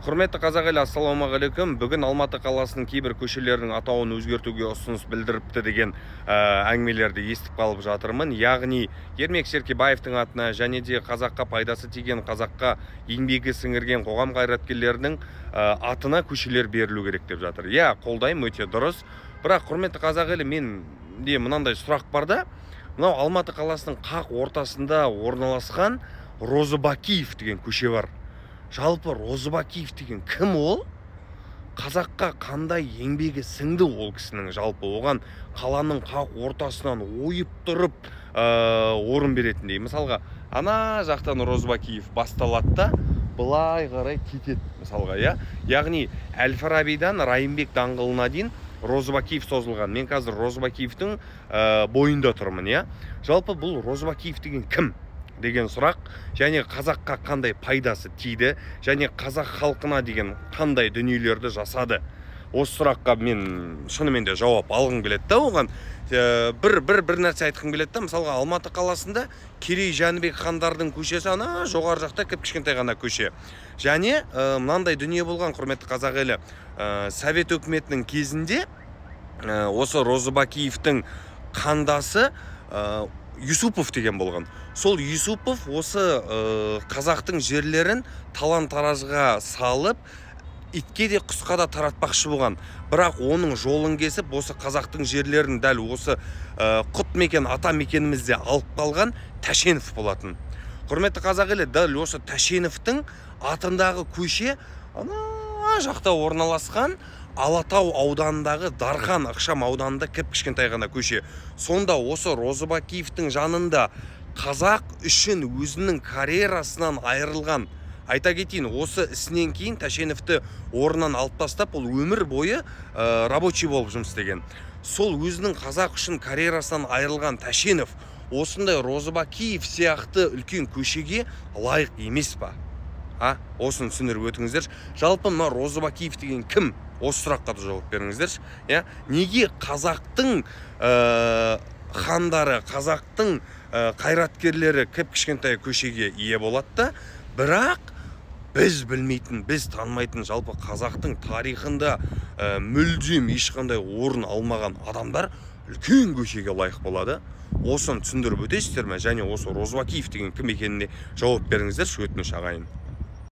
Құрметті қазақ елі, ассалаумағалейкум. Бүгін Алматы қаласының кейбір көшелерінің атауын өзгертуге ұсыныс білдіріпті деген әңгімелерді естіп қалып жатырмын. Яғни Ермек Серкебаевтың атына және де қазаққа пайдасы тиген, қазаққа еңбегі сіңірген қоғам қайраткерлерінің атына көшелер берілу керек деп жатыр. Я, қолдаймын, өте дұрыс. Бірақ құрметті қазақ елі, менде мынандай сұрақ бар да, мынау Алматы қаласының қақ ортасында орналасқан Розыбакиев деген көше бар. Жалпы Розыбакиев деген кім ол? Қазаққа қандай еңбегі сіңді ол кісінің? Жалпы оған қаланың қақ ортасынан ойып тұрып орын беретіндей. Мысалға, ана жақтан Розыбакиев басталады да, былай қарай кетеді. Мысалға, яғни Әл-Фарабидан Райымбек даңғылына дейін Розыбакиев созылған. Мен қазір Розыбакиевтің бойында тұрмын, Жалпы бұл Розыбакиев деген кім деген сұрақ, және қазаққа қандай пайдасы тиді, және қазақ халқына деген қандай дүниелерді жасады. Осы сұраққа мен шынымен де жауап алғым келеді да, оған бір нәрсе айтқым келеді да. Мысалға, Алматы қаласында Керей Жәнібек хандардың көшесі ана жоғары жақта кішкентай ғана көше. Және мынандай дүние болған, құрметті қазақ елі, Совет өкіметінің кезінде осы Розыбакиевтің қандасы Юсупов деген болған. Сол Юсупов осы қазақтың жерлерін талан-таражға салып, итке де құсқа да таратпақшы болған. Бірақ оның жолын кесіп, осы қазақтың жерлерін дәл осы құт мекен, ата мекенімізде алып қалған Тәшенов болатын. Құрметті қазақ елі, дәл осы Тәшеновтың атындағы көше ана жақта орналасқан Алатау ауданындағы Дархан ықшам ауданында кішкентай ғана көше. Сонда осы Розыбакиевтің жанында қазақ үшін өзінің карьерасынан айырылған. Айта кетейін, осы ісінен кейін Тәшеновті орнынан алып тастап, ол өмір бойы рабочий болып жұмыс істеген. Сол өзінің қазақ үшін карьерасынан айырылған Тәшенов осындай Розыбакиев сияқты үлкен көшеге лайық емес па? Осын түсіндіріп өтіңіздер. Жалпы мына Розыбакиев деген кім? Осы сұраққа да жауап беріңіздер. Неге қазақтың хандары, қазақтың қайраткерлері кішкентай көшеге ие болады да, бірақ біз білмейтін, біз танымайтын, жалпы қазақтың тарихында мүлдем ешқандай орын алмаған адамдар үлкен көшеге лайық болады? Осын түсіндіріп өтесіздер ме? Және осы Розыбакиев деген кім екеніне жауап беріңіздер, өтініш ағайын.